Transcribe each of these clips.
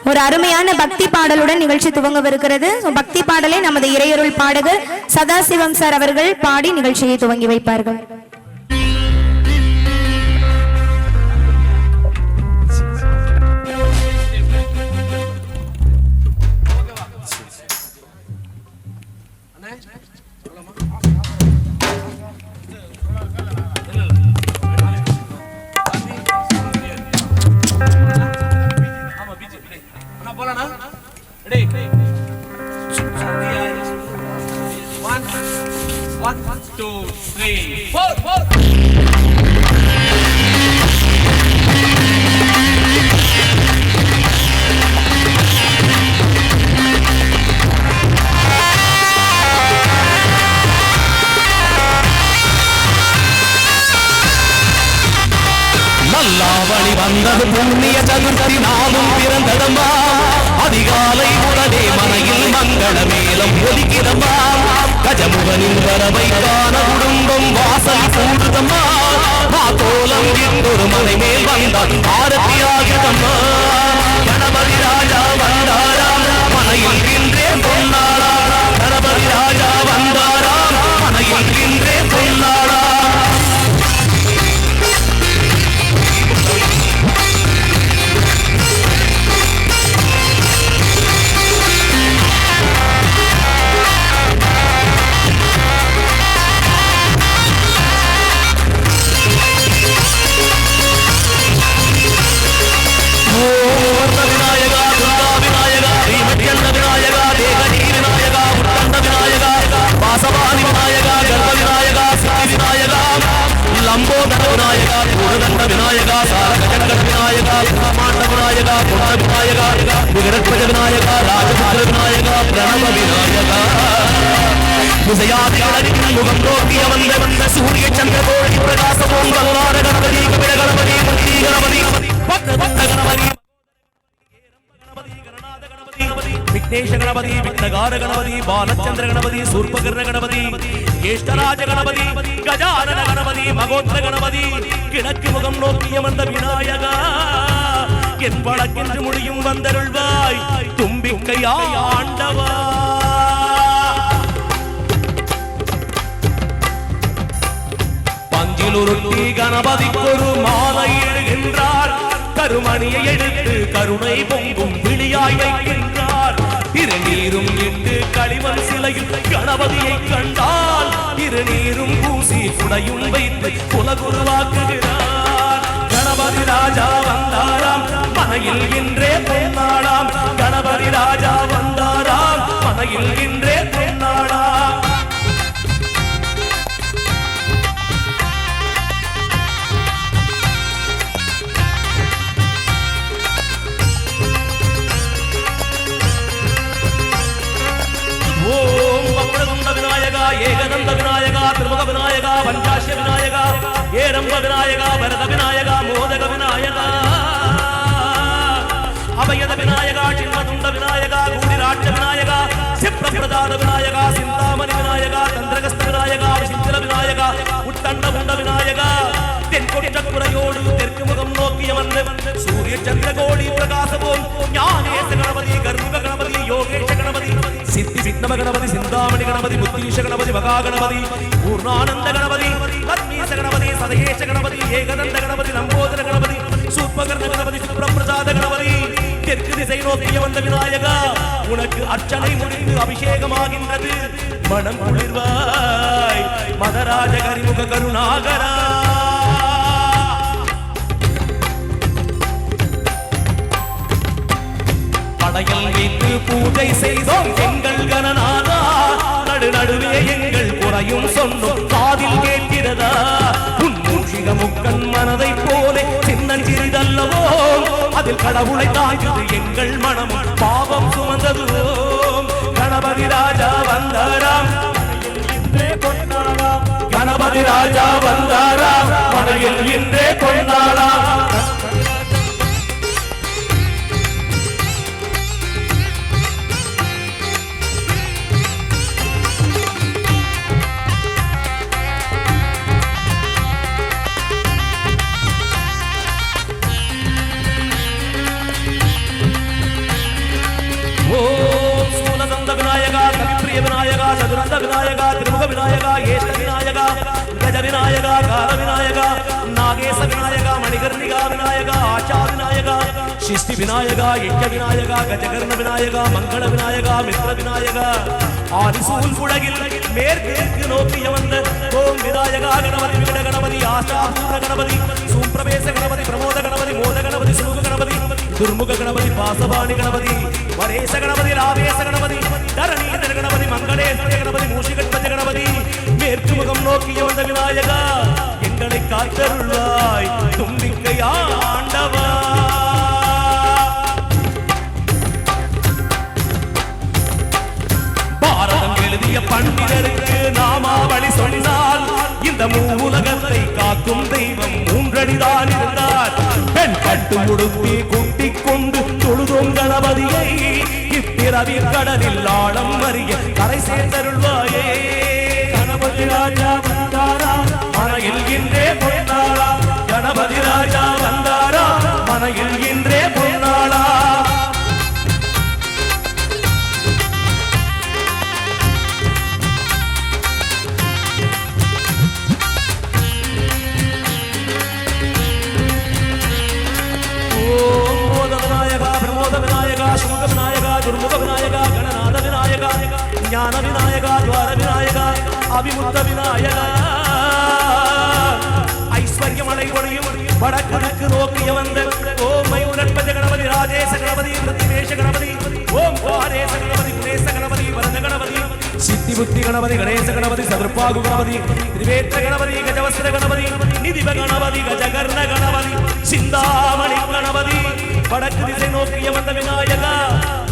ஒரு அருமையான பக்தி பாடலுடன் நிகழ்ச்சி துவங்கவிருக்கிறது. பக்தி பாடலை நமது இறையருள் பாடகர் சதாசிவம் சார் அவர்கள் பாடி நிகழ்ச்சியை துவங்கி வைப்பார்கள். நல்லாவளி வந்தது புண்ணிய சதுர்த்தி நாமும் பிறந்ததம்மா. அதிகாலை உடனே மனையில் மங்கள மேலம் ஒலிக்கிறம்மா. கஜமுகனின் வரவை காண குடும்பம் வாசல் கூடுதம்மா. மாதோலம் இன்னொரு மனை மேல் வந்தான் ஆரத்தியாகிறதம்மா. கணபதி ராஜா வந்தாராம் மனையில் இன்றே பொன்னாளாம். கணபதி ராஜா வந்தாராம் மனையில் இன்றே பொன்னாளாம். லம்போதர விநாயகா, பூரதண்ட விநாயகா, சாரகஜனக விநாயகா, பிரமாண்ட விநாயகா, புண்ட விநாயகா, விகடத்வஜ விநாயகா, ராஜபுத்திர விநாயகா, பிரணவ விநாயகா. விஜயாதிகளின் முகம் நோக்கிய வந்த சூரிய சந்திர கோடி பிரகாசமும் கல்லார கணபதி, கபில கணபதி, முக்தி கணபதி, பக்த கணபதி, விக்னேஷ கணபதி, விக்னகார கணபதி, பாலச்சந்திர கணபதி, சூர்பகர்ண கணபதி, ஜேஷ்டராஜ கணபதி, கஜானன கணபதி, மகோத்ர கணபதி, கிழக்கு முகம் நோக்கிய வந்த விநாயகா, என் வழக்கென்று முடியும் வந்தருள்வாய் தும்பிக்கையா ஆண்டவா. பஞ்சிலுருட்டி கணபதிக்கொரு மாலை இடுகின்றார். கருமணியை எடுத்து கருணை பொங்கும் விழியாய் வைக்கின்றார். திருநீரும் இட்டு களிமண் சிலையில் கணபதியை கண்டால் திருநீரும் பூசி குடையும் வைத்து குலகுருவாக்குகிறார். கணபதி ராஜா வந்தாராம் மனையில் இன்றே பொன்னாளாம். கணபதி ராஜா வந்தாராம் மனையில் இன்றே பொன்னாளாம். ஏகதந்த விநாயகா, திருமுக விநாயகா, பஞ்சாட்ச விநாயகா, ஏரம்ப விநாயகா, பரத விநாயகா, மோதக விநாயகா, அபயத விநாயகா, சின்மதுண்ட விநாயகா, கூடிராட்ச விநாயகா, சிப்ரபிரதான விநாயகா, சிந்தாமணி விநாயகா, தந்திரகஸ்த விநாயகா, சித்திர விநாயகா, உத்தண்ட உண்ட விநாயகா, தென்கொற்ற குறையோடு தெற்கு முகம் நோக்கிய வந்து சூரிய சந்திர கோடி பிரகாசமும் ஞானேச கணபதி, கர்முக கணபதி, யோகேஷ கணபதி, சித்தி விக்னம கணபதி, சிந்தாமணி கணபதி, முத்தீஷ கணபதி, மகா கணபதி, பூர்ணானந்த கணபதி, பத்மீச கணபதி, சதேஷ கணபதி, ஏகதந்த கணபதி, லம்போதர கணபதி, சூர்பகர்ண கணபதி, சுப்ரபிரசாத கணபதி, தெற்கு திசை நோக்கிய வந்த விநாயகா, உனக்கு அர்ச்சனை முடிந்து அபிஷேகமாகின்றது. மனம் குளிர்வாய் மதராஜ கரிமுக கருணாகரா. படையல் வைத்து பூஜை செய்தோம் எங்கள் கணநாதா. நடு நடுவே எங்கள் குறையும் சொன்னோம் காதில் கேட்கிறதா. உன்மூஷிக முக்கன் மனதை போலே சின்னஞ்சிறிதல்லவோ. அதில் கடவுளை தாழ்ந்தது எங்கள் மனமும் பாவம் சுமந்ததுவோம். கணபதி ராஜா வந்தாராம் இன்றே கொண்டாடாம். கணபதி ராஜா வந்தாராம் மனையில் இன்றே கொண்டாடாம். அபய விநாயகா சதுரந்த விநாயகா திருமுக விநாயகா ஏஷ்ட விநாயகா கஜ விநாயகா கால விநாயகா நாகேச விநாயகா மணிகர்ணிகா விநாயகா ஆச்சா விநாயகா சிஷ்டி விநாயகா யஜ்ஞ விநாயகா கஜகர்ண விநாயகா மங்கள விநாயகா மித்ர விநாயகா ஆதிசூல் குடகில் மேற்கு நோக்கிய வந்த ஓம் விநாயகா கணபதி விகட கணபதி ஆசாபூர கணபதி சூம்பிரவேச கணபதி பிரமோத கணபதி மோத கணபதி சுமுக கணபதி துர்முக கணபதி பாசபாணி கணபதி வரேச கணபதி ராவேச கணபதி தரணீதர கணபதி மங்களேஸ்வர கணபதி மூஷிகட்பஜ கணபதி மேற்கு முகம் நோக்கிய வந்த விநாயகா எங்களை காத்தருள்வாய் தும்பிக்கை ஆண்டவா. பாரதம் எழுதிய பண்டிதருக்கு நாமாவளி சொன்னால் இந்த மூலகத்தை காக்கும் தெய்வம் மூன்றடிதான் இருந்தார். பெண் கட்டு உடுத்தி கூட்டிக் கொண்டு தொழுதும் கணபதியை இப்பிறவி கடலில் ஆழம் அறிய கரை சேர்ந்தருள்வாயே. கணபதி ராஜா வந்தாரா மனையில் இன்றே பொன்னாளா, கணபதி ராஜா வந்தாரா மனையில் இன்றே பொன்னாளா. துர்முக விநாயகா கணநாத விநாயகா ஞான விநாயகா துவார விநாயகா அபிமுத்த விநாயகா ஐஸ்வர்யமலை ஒளியும் வடக்கு நோக்கிய வந்த ஓம் மயூரட்பஜ கணபதி ராஜேச கணபதி பிரதிவேஷ கணபதி ஓம் குமாரேச கணபதி குலேச கணபதி வரத கணபதி சித்தி புத்தி கணபதி கணேச கணபதி சதுர்பாகு கணபதி திரிவேற்ற கணபதி கஜவஸ்திர கணபதி நிதிப கணபதி கஜகர்ண கணபதி சிந்தாமணி கணபதி வடக்கு திசை நோக்கிய வந்த விநாயகா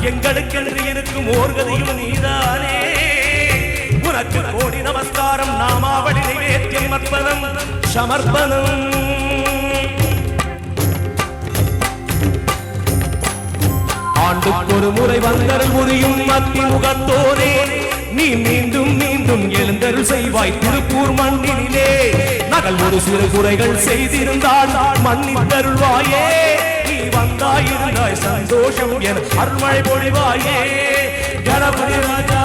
எங்களுக்கென்று இருக்கும் ஓர்கதியும் நீதானே. உனக்கு கோடி நமஸ்காரம் நாமாவளி நைவேத்தியம் அர்ப்பணம் சமர்ப்பணம். ஆண்டுக்கு ஒரு முறை வந்தருள் புரியும் அத்தி முகத்தோரே நீ மீண்டும் மீண்டும் எழுந்தருள் செய்வாய் திருப்பூர் மண்ணினிலே. நகல் ஒரு சிறு குறைகள் செய்திருந்தால் மன்னித்தருள்வாயே. நீ வந்தாயிருந்தாய் சந்தோஷம் என அருள்மழை பொழிவாயே. கணபதி ராஜா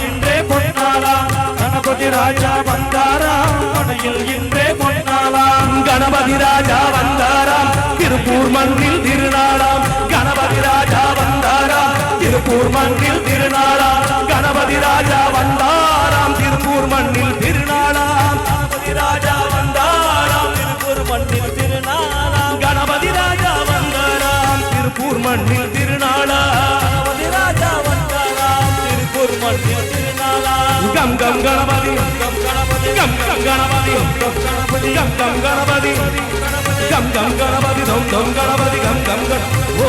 இன்றே பொன்னாளா, கணபதி ராஜா வந்தாரா மனையில் இன்றே பொன்னாளா. கணபதி ராஜா வந்தாராம் திருப்பூர் மண்ணில் திருநாளாம். கணபதி ராஜா வந்தாராம் திருப்பூர் மண்ணில் திருநாளாம். கணபதி ராஜா வந்தாராம் திருப்பூர் மண்ணில் திருநாளாம். கணபதி ராஜா வந்தாராம் திருப்பூர் மண்ணில் திருநாளாம். கணபதி ராஜா வந்தாராம் திருப்பூர் மண்ணில் திருநாளாம். கணபதி ராஜா வந்தாராம் திருப்பூர் மண்ணில் திருநாளாம். கம் கம் கணபதி கம் கணபதி கம் கம் கணபதி கம் கணபதி கம் கம் கணபதி கம் கம் கணபதி தம் தம் கணபதி கம் கம் ஓ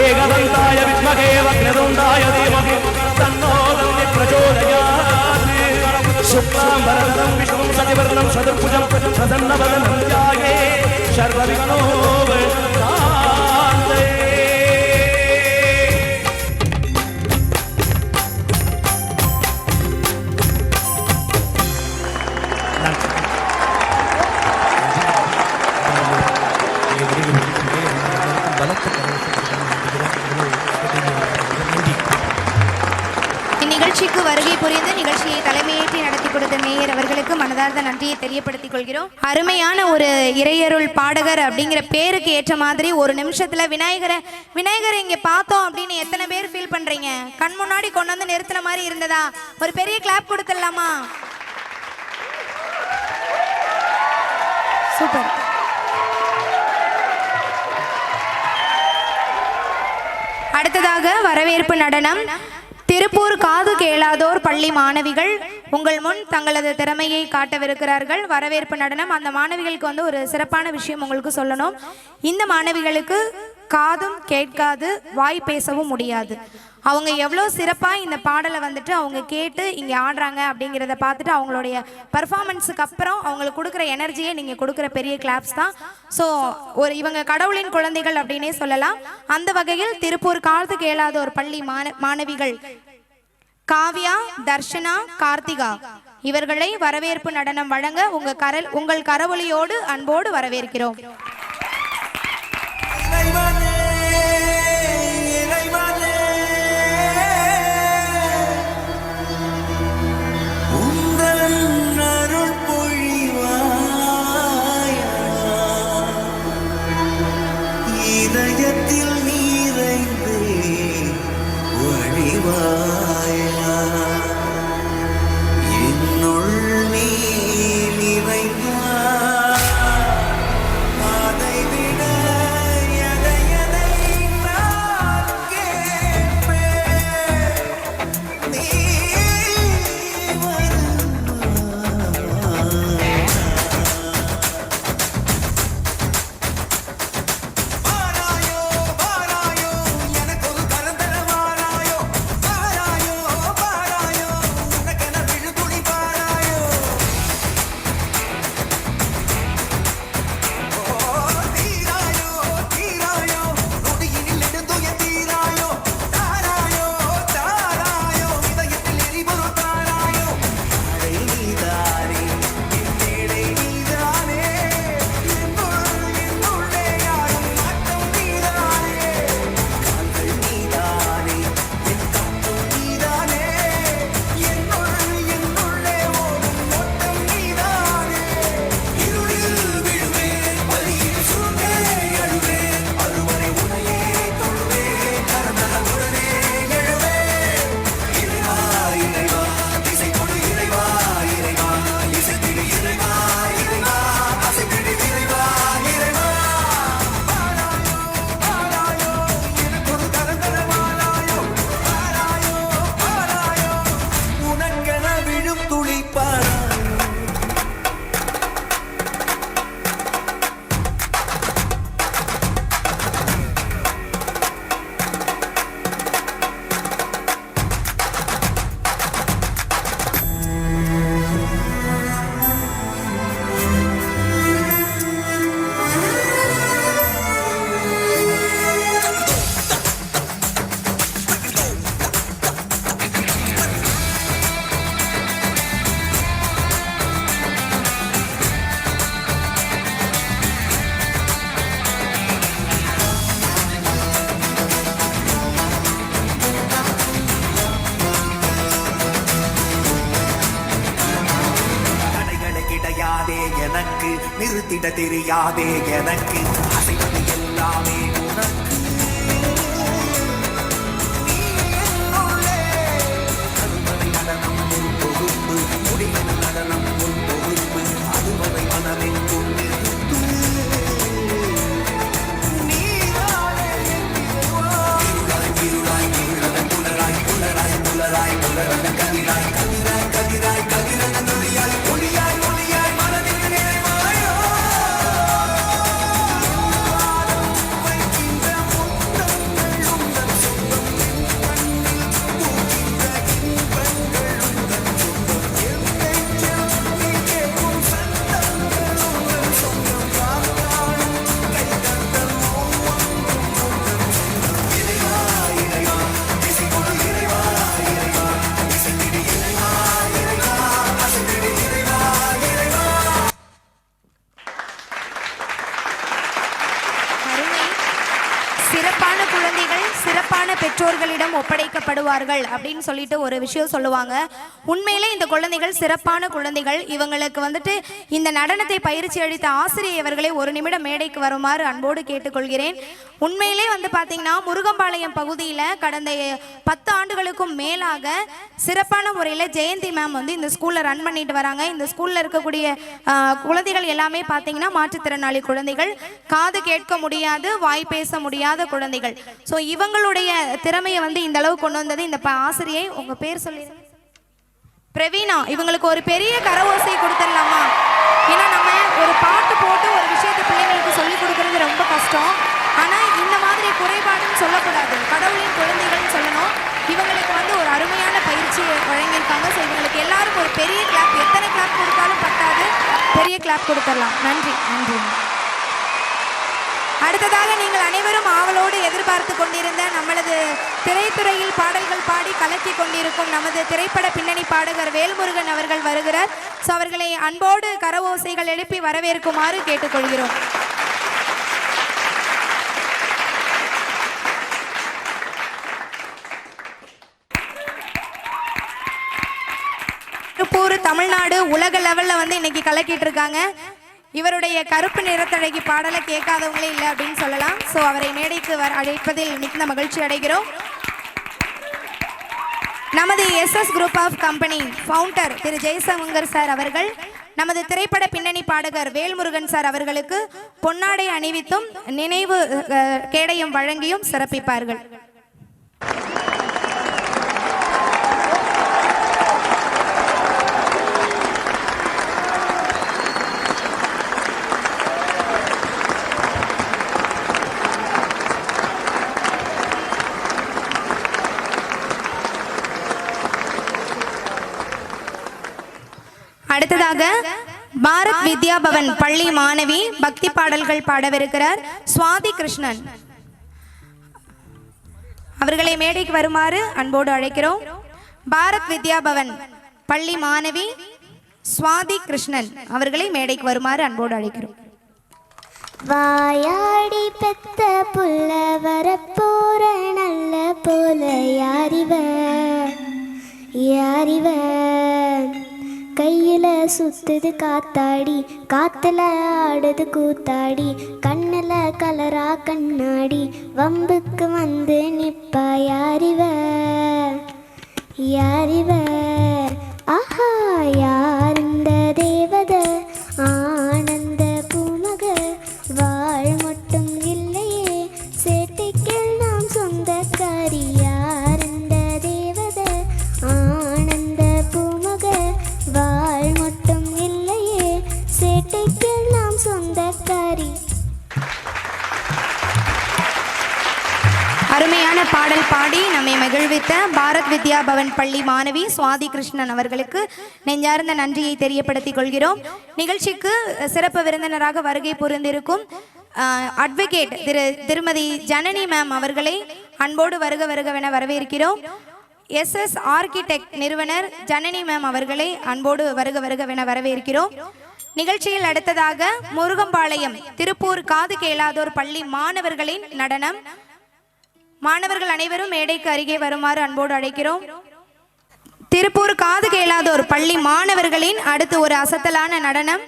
ஏகதந்தாய வித்மகே வக்ரதுண்டாய தீமஹி தன்னோ தந்தி பிரச்சோதயாத். சுக்லாம்பரதரம் விஷ்ணும் சசிவர்ணம் சதுர்புஜம் பிரசன்னவதனம் த்யாயே சர்வவிக்னோபசாந்தே. இந்நிகழ்ச்சிக்கு வருகை புரிந்து நிகழ்ச்சியை தலைமையேற்றி நடத்தி கொடுத்த மேயர் அவர்களுக்கு மனதார்ந்த நன்றியை தெரியப்படுத்திக் கொள்கிறோம். அருமையான ஒரு இறையருள் பாடகர் அப்படிங்கிற பேருக்கு ஏற்ற மாதிரி ஒரு நிமிஷத்துல விநாயகரை இங்க பார்த்தோம் அப்படின்னு எத்தனை பேர் ஃபீல் பண்றீங்க? கண் முன்னாடி கொண்டு வந்து நிறுத்தின மாதிரி இருந்ததா? ஒரு பெரிய கிளாப் கொடுத்துடலாமா? சூப்பர். அடுத்ததாக வரவேற்பு நடனம். திருப்பூர் காது கேளாதோர் பள்ளி மாணவிகள் உங்கள் முன் தங்களது திறமையை காட்டவிருக்கிறார்கள். வரவேற்பு நடனம். அந்த மாணவிகளுக்கு வந்து ஒரு சிறப்பான விஷயம் உங்களுக்கு சொல்லணும். இந்த மாணவிகளுக்கு காதும் கேட்காது, வாய் பேசவும் முடியாது. அவங்க எவ்வளோ சிறப்பாக இந்த பாடலை வந்துட்டு அவங்க கேட்டு இங்கே ஆடுறாங்க அப்படிங்கிறத பார்த்துட்டு அவங்களுடைய பர்ஃபார்மன்ஸுக்கு அப்புறம் அவங்களுக்கு கொடுக்குற எனர்ஜியை நீங்கள் கொடுக்குற பெரிய கிளாப்ஸ் தான். ஸோ இவங்க கடவுளின் குழந்தைகள் அப்படின்னே சொல்லலாம். அந்த வகையில் திருப்பூர் காது கேளாத ஒரு பள்ளி மாணவிகள் காவ்யா, தர்ஷனா, கார்த்திகா இவர்களை வரவேற்பு நடனம் வழங்க உங்கள் கரவொலியோடு அன்போடு வரவேற்கிறோம். இறைவனே இதயத்தில் நீரைந்து வழிவாயா என்னுள் நீ நிறைந்தாய் அதை விட எதை நான் கேட்பேன் நீ வாராயோ வாராயோ எனக்கு ஒரு கரந்தர வாராயோ வாராயோ வாராயோ உனக்கென விழுதுளி வாராயோ தீராயோ தீராயோ நொடியினில் நெடுந்துய தீராயோ தாராயோ தாராயோ இதயத்தில் எரிபொருள் தாராயோ அடை நீதானே என் மேடை நீதானே என்னுள்ளே யாரும் மாற்றம் நீதானே கால்கள் நீதானே என் கண்ணும் நீதானே என்னுள்ளே ஓடும் ஓட்டம் நீதானே இருளில் விழுவேன் வலியில் சுருண்டே அழுவேன் அறுவரை உனையே தொழுவேன் கரந்தன உடனே எழுவேன் இறைவா இறைவா இசை கொடு இறைவா இறைவா இசைத்திடு இறைவா இறைவா அசைத்திடு இறைவா இறைவா வாராயோ வாராயோ எனக்கு ஒரு கரந்தர வாராயோ வாராயோ வாராயோ உனக்கென விழும் துளி பாராயோ தடைகளை கிடையாதே எனக்கு நிறுத்திட தெரியாதே எனக்கு அசைவது எல்லாமே உனக்கு நீ என்னுள்ளே அறுவரை நடனம் ஒரு தொகுப்பு முடிவன நடனம் ஒரு தொகுப்பு அதுவரை மனதின் கொண்டிருப்பு நீதானே இருளாய் இருளாய் இருளன் புலராய் புலராய் புலராய் புலரன கதிராய் கதிராய் கதிராய் கதிரன நொழியாய் ஒளியாய் ஒளியாய் மனதின் நிறைவாயோ வைக்கின்ற முத்தங்கள் உந்தன் சொந்தம் என் கண்ணில் பூக்கின்ற இன்பங்கள் உந்தன் சொந்தம் என் நெஞ்சில் நீ கேட்கும் சத்தங்கள் உந்தன் சொந்தம் நான் காணும் கைதட்டல் ஒவ்வொன்றும் உந்தன் சொந்தம் இறைவா இறைவா இசை கொடு இறைவா இறைவா இசைத்திடு இறைவா இறைவா அசைத்திடு இறைவா இறைவா அருமை. சிறப்பான குழந்தைகள் சிறப்பான பெற்றோர்களிடம் ஒப்படைக்கப்படுவார்கள் அப்படின்னு சொல்லிட்டு ஒரு விஷயம் சொல்லுவாங்க. உண்மையிலே இந்த குழந்தைகள் சிறப்பான குழந்தைகள். இவங்களுக்கு வந்துட்டு இந்த நடனத்தை பயிற்சி அளித்த ஆசிரியர் அவர்களை ஒரு நிமிடம் மேடைக்கு வருமாறு அன்போடு கேட்டுக்கொள்கிறேன். உண்மையிலே வந்து பார்த்தீங்கன்னா முருகம்பாளையம் பகுதியில் கடந்த 10 ஆண்டுகளுக்கும் மேலாக சிறப்பான முறையில் ஜெயந்தி மேம் வந்து இந்த ஸ்கூலில் ரன் பண்ணிட்டு வராங்க. இந்த ஸ்கூலில் இருக்கக்கூடிய குழந்தைகள் எல்லாமே பார்த்தீங்கன்னா மாற்றுத்திறனாளி குழந்தைகள், காது கேட்க முடியாது, வாய் பேச முடியாத குழந்தைகள். ஸோ இவங்களுடைய திறமையை வந்து இந்த அளவு கொண்டு வந்தது இந்த ஆசிரியை. உங்கள் பேர் சொல்லி பிரவீனா. இவங்களுக்கு ஒரு பெரிய கரவோசை கொடுத்துடலாமா? ஏன்னா நம்ம ஒரு பாட்டு போட்டு ஒரு விஷயத்தை பிள்ளைங்களுக்கு சொல்லி கொடுக்கறது ரொம்ப கஷ்டம். ஆனால் இந்த மாதிரி குறைபாடுன்னு சொல்லக்கூடாது, கடவுளின் குழந்தைகள்னு சொல்லணும். இவங்களுக்கு வந்து ஒரு அருமையான பயிற்சி வழங்கியிருக்காங்க. ஸோ இவங்களுக்கு எல்லாருக்கும் ஒரு பெரிய கிளாப், எத்தனை கிளாப் கொடுத்தாலும் பத்தாது, பெரிய கிளாப் கொடுத்துடலாம். நன்றி நன்றி. அடுத்ததாக நீங்கள் அனைவரும் ஆவலோடு எதிர்பார்த்து கொண்டிருந்த நமது திரைத்துறையில் பாடல்கள் பாடி கலக்கி கொண்டிருக்கும் நமது திரைப்பட பின்னணி பாடகர் வேல்முருகன் அவர்கள் வருகிறார். ஸோ அவர்களை அன்போடு கரவோசைகள் எழுப்பி வரவேற்குமாறு கேட்டுக்கொள்கிறோம். திருப்பூர் தமிழ்நாடு உலக லெவலில் வந்து இன்னைக்கு கலக்கிட்டு இருக்காங்க. இவருடைய கருப்பு நிறத்தழகி பாடலை கேட்காதவங்களே இல்லை அப்படின்னு சொல்லலாம். ஸோ அவரை மேடைக்கு அழைப்பதில் மிகுந்த மகிழ்ச்சி அடைகிறோம். நமது SS group of company founder திரு ஜெய்சங்கர் சார் அவர்கள் நமது திரைப்பட பின்னணி பாடகர் வேல்முருகன் சார் அவர்களுக்கு பொன்னாடை அணிவித்தும் நினைவு கேடயம் வழங்கியும் சிறப்பிப்பார்கள். அடுத்ததாக பாரத் வித்யா பவன் பள்ளி மாணவி பக்தி பாடல்கள் பாடவிருக்கிறார் சுவாதி கிருஷ்ணன். அவர்களை மேடைக்கு வருமாறு அன்போடு அழைக்கிறோம். பாரத் வித்யா பவன் பள்ளி மாணவி சுவாதி கிருஷ்ணன் அவர்களை மேடைக்கு வருமாறு அன்போடு அழைக்கிறோம். வாயாடி பெத்த புள்ள வரப்போற நல்ல போல யாரிவ கையில சுத்துது காத்தாடி காத்துல ஆடுது கூத்தாடி கண்ணுல கலரா கண்ணாடி வம்புக்கு வந்து நிப்பா யாரிவ ஆஹா யார் இந்த தேவத ஆனந்த பூமக வாழ் மட்டும் இல்லையே சேட்டைகள் நாம் சொந்தக்காரி யார் இந்த தேவத ஆனந்த பூமக வாழ் மட்டும் இல்லையே சேட்டைகள் நாம் சொந்தக்காரி. அருமையான பாடல் பாடி நம்மை மகிழ்வித்த பாரத் வித்யா பவன் பள்ளி மாணவி சுவாதி கிருஷ்ணன் அவர்களுக்கு நெஞ்சார்ந்த நன்றியை தெரியப்படுத்திக் கொள்கிறோம். நிகழ்ச்சிக்கு சிறப்பு விருந்தினராக வருகை புரிந்திருக்கும் அட்வொகேட் திருமதி ஜனனி மேம் அவர்களை அன்போடு வருகவென வரவேற்கிறோம். எஸ்எஸ் ஆர்கிடெக்ட் நிறுவனர் ஜனனி மேம் அவர்களை அன்போடு வருகவென வரவேற்கிறோம். நிகழ்ச்சியில் அடுத்ததாக முருகம்பாளையம் திருப்பூர் காது கேளாதோர் பள்ளி மாணவர்களின் நடனம். மாணவர்கள் அனைவரும் மேடைக்கு அருகே வருமாறு அன்போடு அழைக்கிறோம். திருப்பூர் காது கேளாதோர் பள்ளி மாணவர்களின் அடுத்து ஒரு அசத்தலான நடனம்.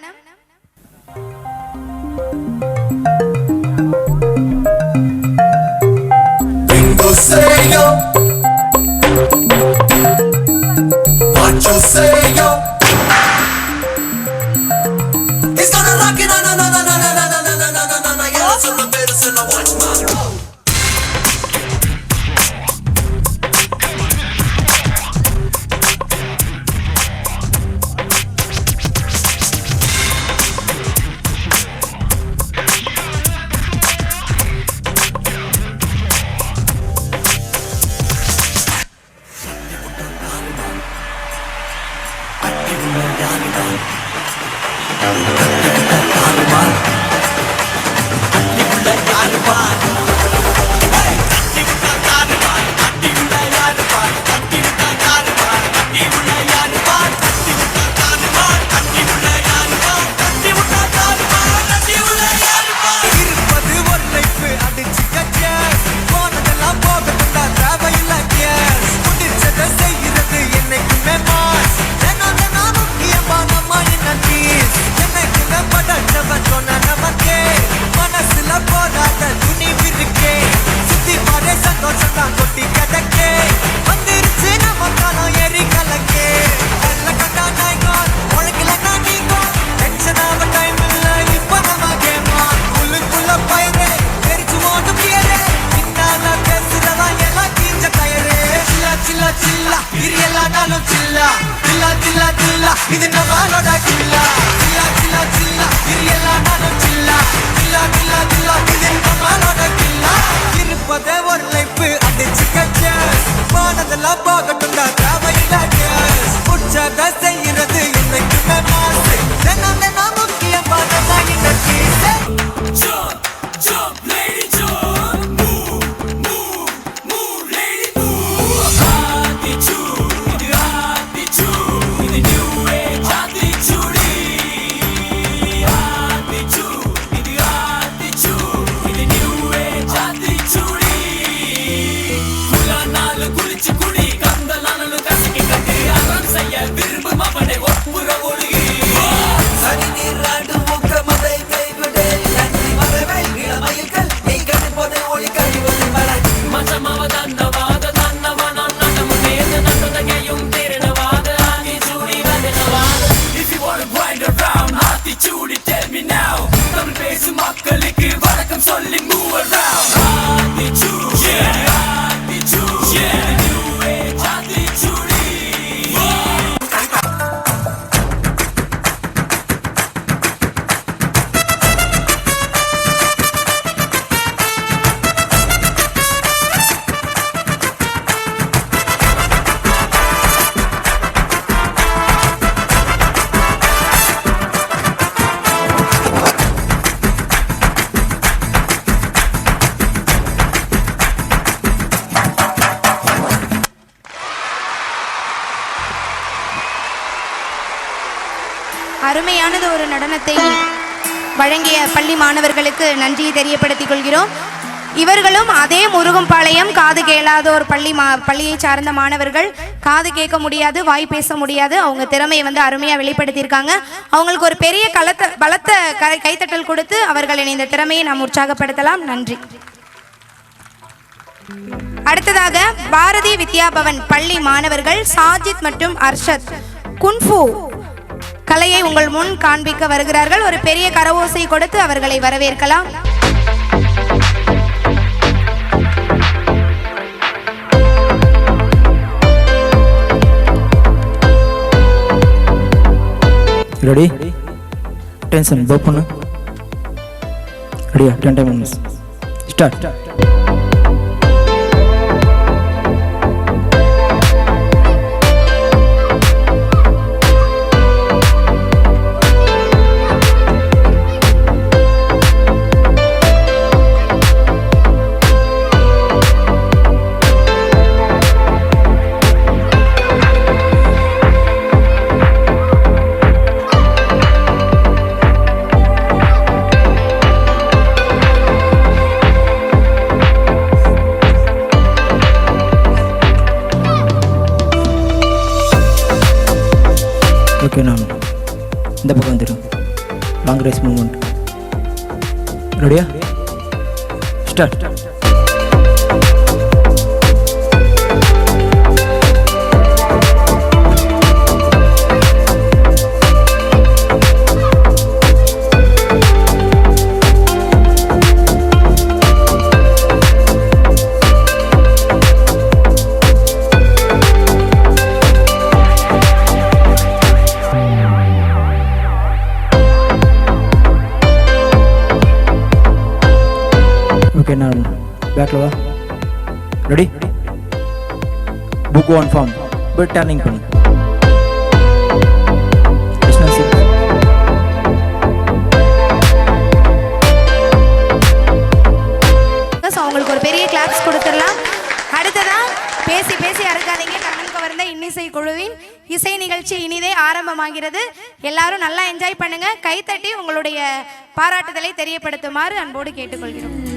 அருமையானது ஒரு நடனத்தை வழங்கிய பள்ளி மாணவர்களுக்கு நன்றியை தெரியப்படுத்திக் கொள்கிறோம். இவர்களும் அதே முருகம்பாளையம் காது கேளாதோர் பள்ளியை சார்ந்த மாணவர்கள். காது கேட்க முடியாது, வாய் பேச முடியாது. அவங்க திறமையை அருமையாக வெளிப்படுத்தியிருக்காங்க. அவங்களுக்கு ஒரு பெரிய பலத்த கைத்தட்டல் கொடுத்து அவர்களின் இந்த திறமையை நாம் உற்சாகப்படுத்தலாம். நன்றி. அடுத்ததாக பாரதி வித்யாபவன் பள்ளி மாணவர்கள் சாஜித் மற்றும் அர்ஷத் குன்ஃபு கலையை உங்கள் முன் காண்பிக்க வருகிறார்கள். ஒரு பெரிய கரவோசை கொடுத்து அவர்களை வரவேற்கலாம். Ready? Attention, bow பண்ணு. Ready? 10 minutes. Start. ஓகே, நான் இந்த பக்கம் வந்துடும். Long race movement. ரெடியா? ஸ்டார்ட். ஓகே, நான் பேக்கில் வா. ரெடி? புக் ஒன் ஃபார்ம் போய் டர்னிங் பண்ணு. அவங்களுக்கு ஒரு பெரிய கிளாப்ஸ் கொடுத்துடலாம். அடுத்ததா பேசி பேசி அறுக்காதீங்க. கண்ணன் கவர்ந்த இன்னிசை குழுவின் இசை நிகழ்ச்சி இனிதே ஆரம்பமாகிறது. எல்லாரும் நல்லா என்ஜாய் பண்ணுங்க. கைத்தட்டி உங்களுடைய பாராட்டுதலை தெரியப்படுத்துமாறு அன்போடு கேட்டுக்கொள்கிறோம்.